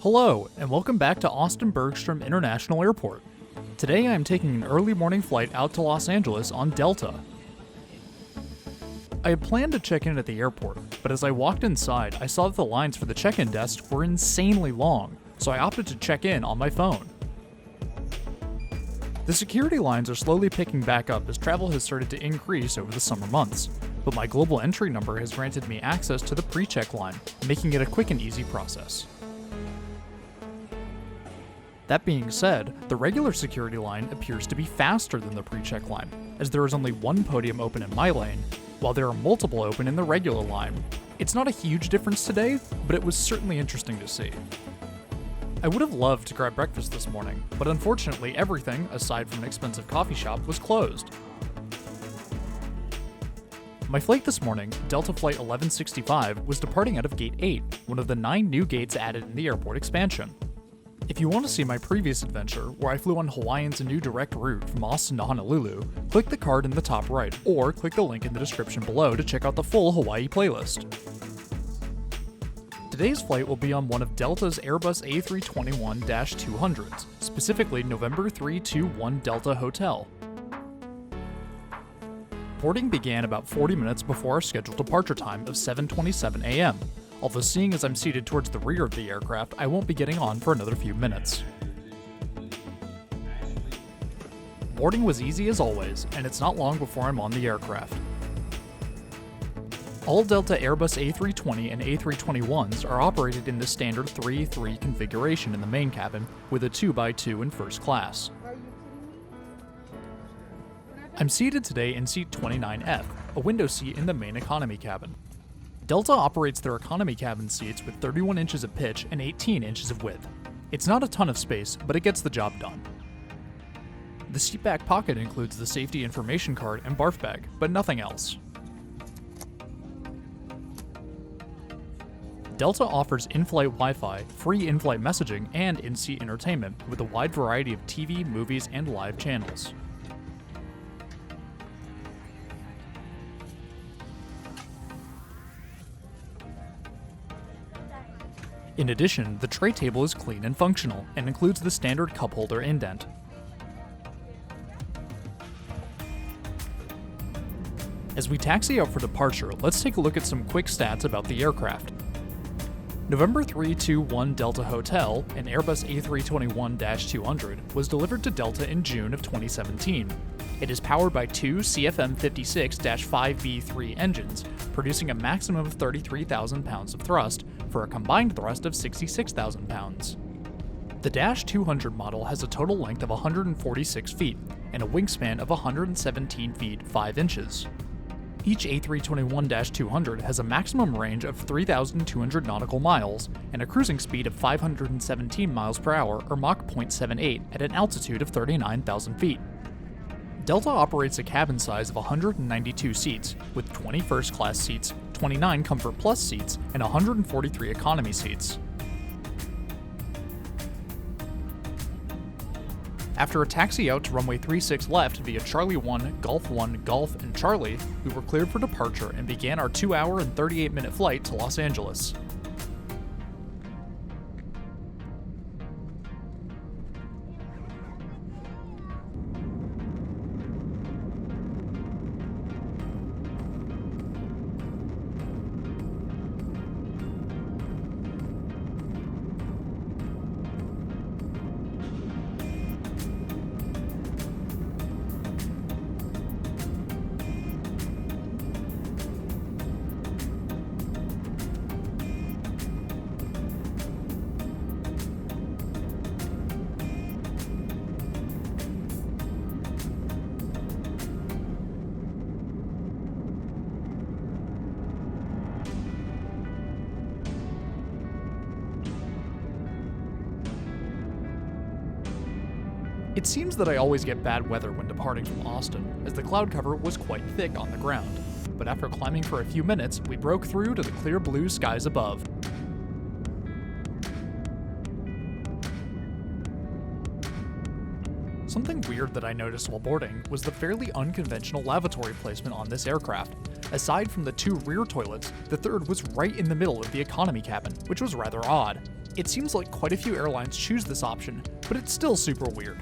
Hello, and welcome back to Austin Bergstrom International Airport. Today I am taking an early morning flight out to Los Angeles on Delta. I had planned to check in at the airport, but as I walked inside, I saw that the lines for the check-in desk were insanely long, so I opted to check in on my phone. The security lines are slowly picking back up as travel has started to increase over the summer months, but my global entry number has granted me access to the pre-check line, making it a quick and easy process. That being said, the regular security line appears to be faster than the pre-check line, as there is only one podium open in my lane, while there are multiple open in the regular line. It's not a huge difference today, but it was certainly interesting to see. I would have loved to grab breakfast this morning, but unfortunately everything, aside from an expensive coffee shop, was closed. My flight this morning, Delta Flight 1165, was departing out of Gate 8, one of the 9 new gates added in the airport expansion. If you want to see my previous adventure, where I flew on Hawaiian's new direct route from Austin to Honolulu, click the card in the top right, or click the link in the description below to check out the full Hawaii playlist. Today's flight will be on one of Delta's Airbus A321-200s, specifically November 321 Delta Hotel. Boarding began about 40 minutes before our scheduled departure time of 7:27 a.m., although seeing as I'm seated towards the rear of the aircraft, I won't be getting on for another few minutes. Boarding was easy as always, and it's not long before I'm on the aircraft. All Delta Airbus A320 and A321s are operated in the standard 3-3 configuration in the main cabin, with a 2x2 in first class. I'm seated today in seat 29F, a window seat in the main economy cabin. Delta operates their economy cabin seats with 31 inches of pitch and 18 inches of width. It's not a ton of space, but it gets the job done. The seat back pocket includes the safety information card and barf bag, but nothing else. Delta offers in-flight Wi-Fi, free in-flight messaging, and in-seat entertainment with a wide variety of TV, movies, and live channels. In addition, the tray table is clean and functional, and includes the standard cup holder indent. As we taxi out for departure, let's take a look at some quick stats about the aircraft. November 321 Delta Hotel, an Airbus A321-200, was delivered to Delta in June of 2017. It is powered by two CFM56-5B3 engines, producing a maximum of 33,000 pounds of thrust, for a combined thrust of 66,000 pounds. The -200 model has a total length of 146 feet and a wingspan of 117 feet 5 inches. Each A321-200 has a maximum range of 3,200 nautical miles and a cruising speed of 517 miles per hour or Mach 0.78 at an altitude of 39,000 feet. Delta operates a cabin size of 192 seats, with 20 first class seats, 29 Comfort Plus seats, and 143 economy seats. After a taxi out to runway 36 left via Charlie 1, Golf 1, Golf, and Charlie, we were cleared for departure and began our 2-hour and 38-minute flight to Los Angeles. It seems that I always get bad weather when departing from Austin, as the cloud cover was quite thick on the ground, but after climbing for a few minutes, we broke through to the clear blue skies above. Something weird that I noticed while boarding was the fairly unconventional lavatory placement on this aircraft. Aside from the 2 rear toilets, the third was right in the middle of the economy cabin, which was rather odd. It seems like quite a few airlines choose this option, but it's still super weird.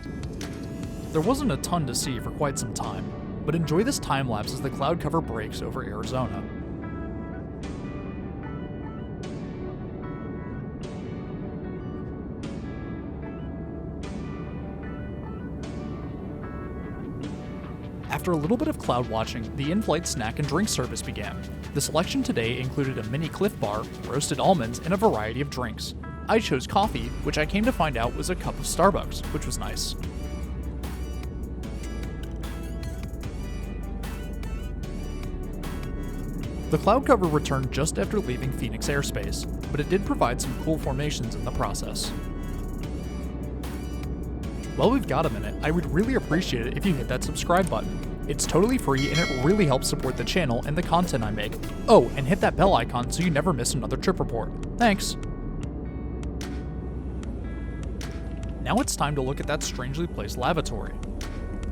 There wasn't a ton to see for quite some time, but enjoy this time lapse as the cloud cover breaks over Arizona. After a little bit of cloud watching, the in-flight snack and drink service began. The selection today included a mini Cliff Bar, roasted almonds, and a variety of drinks. I chose coffee, which I came to find out was a cup of Starbucks, which was nice. The cloud cover returned just after leaving Phoenix airspace, but it did provide some cool formations in the process. While we've got a minute, I would really appreciate it if you hit that subscribe button. It's totally free and it really helps support the channel and the content I make. Oh, and hit that bell icon so you never miss another trip report. Thanks! Now it's time to look at that strangely placed lavatory.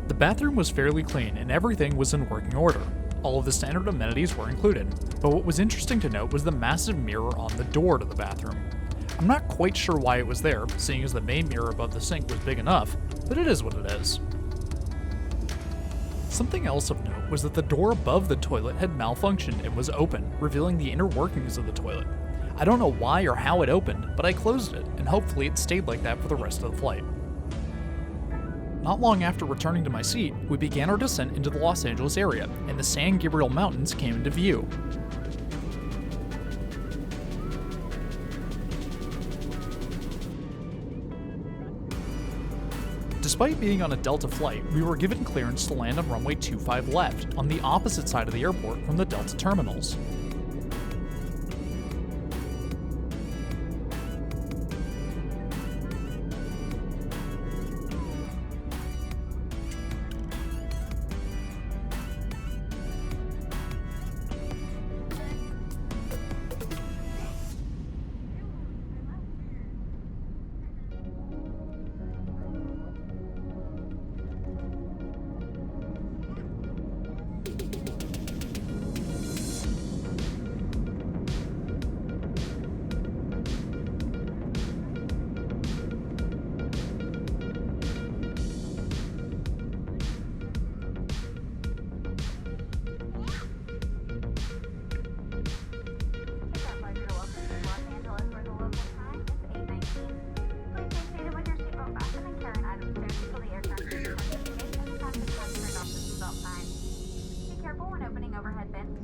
The bathroom was fairly clean and everything was in working order. All of the standard amenities were included, but what was interesting to note was the massive mirror on the door to the bathroom. I'm not quite sure why it was there, seeing as the main mirror above the sink was big enough, but it is what it is. Something else of note was that the door above the toilet had malfunctioned and was open, revealing the inner workings of the toilet. I don't know why or how it opened, but I closed it, and hopefully it stayed like that for the rest of the flight. Not long after returning to my seat, we began our descent into the Los Angeles area, and the San Gabriel Mountains came into view. Despite being on a Delta flight, we were given clearance to land on runway 25 left, on the opposite side of the airport from the Delta terminals.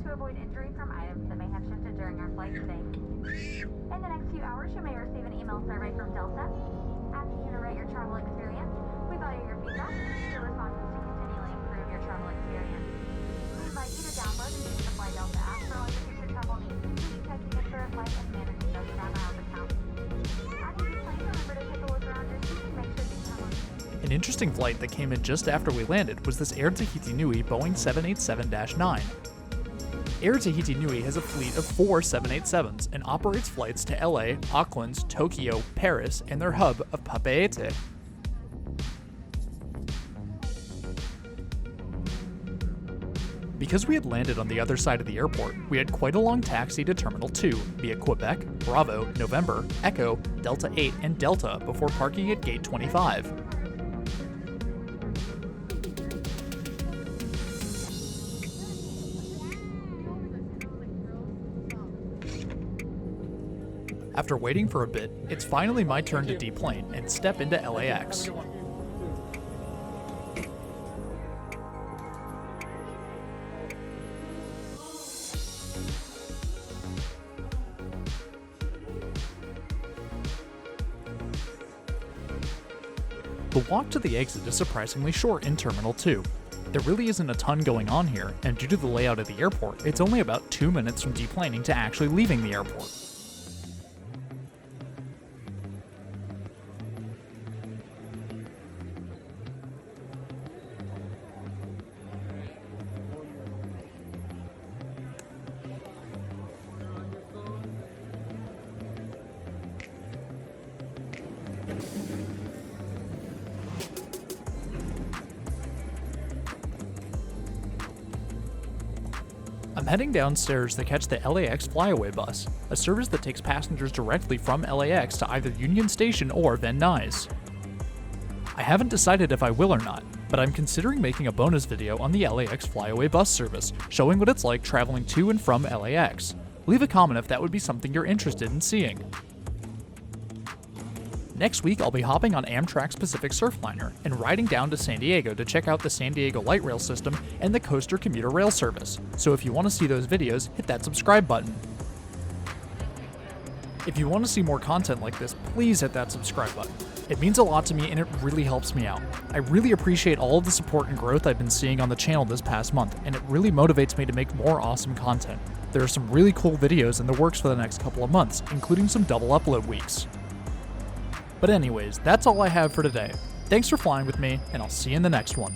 To avoid injury from items that may have shifted during our flight today. In the next few hours, you may receive an email survey from Delta asking you to rate your travel experience. We value your feedback and your responses to continually improve your travel experience. We invite you to download and use the Fly Delta app for all your future travel needs, including checking in for a flight and managing those down-hours accounts. After you plane, remember to take a look around your seat and make sure you come on. An interesting flight that came in just after we landed was this Air Tahiti Nui Boeing 787-9. Air Tahiti Nui has a fleet of 4 787s and operates flights to LA, Auckland, Tokyo, Paris, and their hub of Papeete. Because we had landed on the other side of the airport, we had quite a long taxi to Terminal 2 via Quebec, Bravo, November, Echo, Delta 8, and Delta before parking at Gate 25. After waiting for a bit, it's finally my turn to deplane and step into LAX. The walk to the exit is surprisingly short in Terminal 2. There really isn't a ton going on here, and due to the layout of the airport, it's only about 2 minutes from deplaning to actually leaving the airport. I'm I'm heading downstairs to catch the LAX Flyaway bus, a service that takes passengers directly from LAX to either Union Station or Van Nuys. I haven't decided if I will or not, but I'm considering making a bonus video on the LAX Flyaway bus service, showing what it's like traveling to and from LAX. Leave a comment if that would be something you're interested in seeing. Next week, I'll be hopping on Amtrak's Pacific Surfliner and riding down to San Diego to check out the San Diego light rail system and the Coaster commuter rail service. So if you want to see those videos, hit that subscribe button. If you want to see more content like this, please hit that subscribe button. It means a lot to me and it really helps me out. I really appreciate all of the support and growth I've been seeing on the channel this past month, and it really motivates me to make more awesome content. There are some really cool videos in the works for the next couple of months, including some double upload weeks. But anyways, that's all I have for today. Thanks for flying with me, and I'll see you in the next one.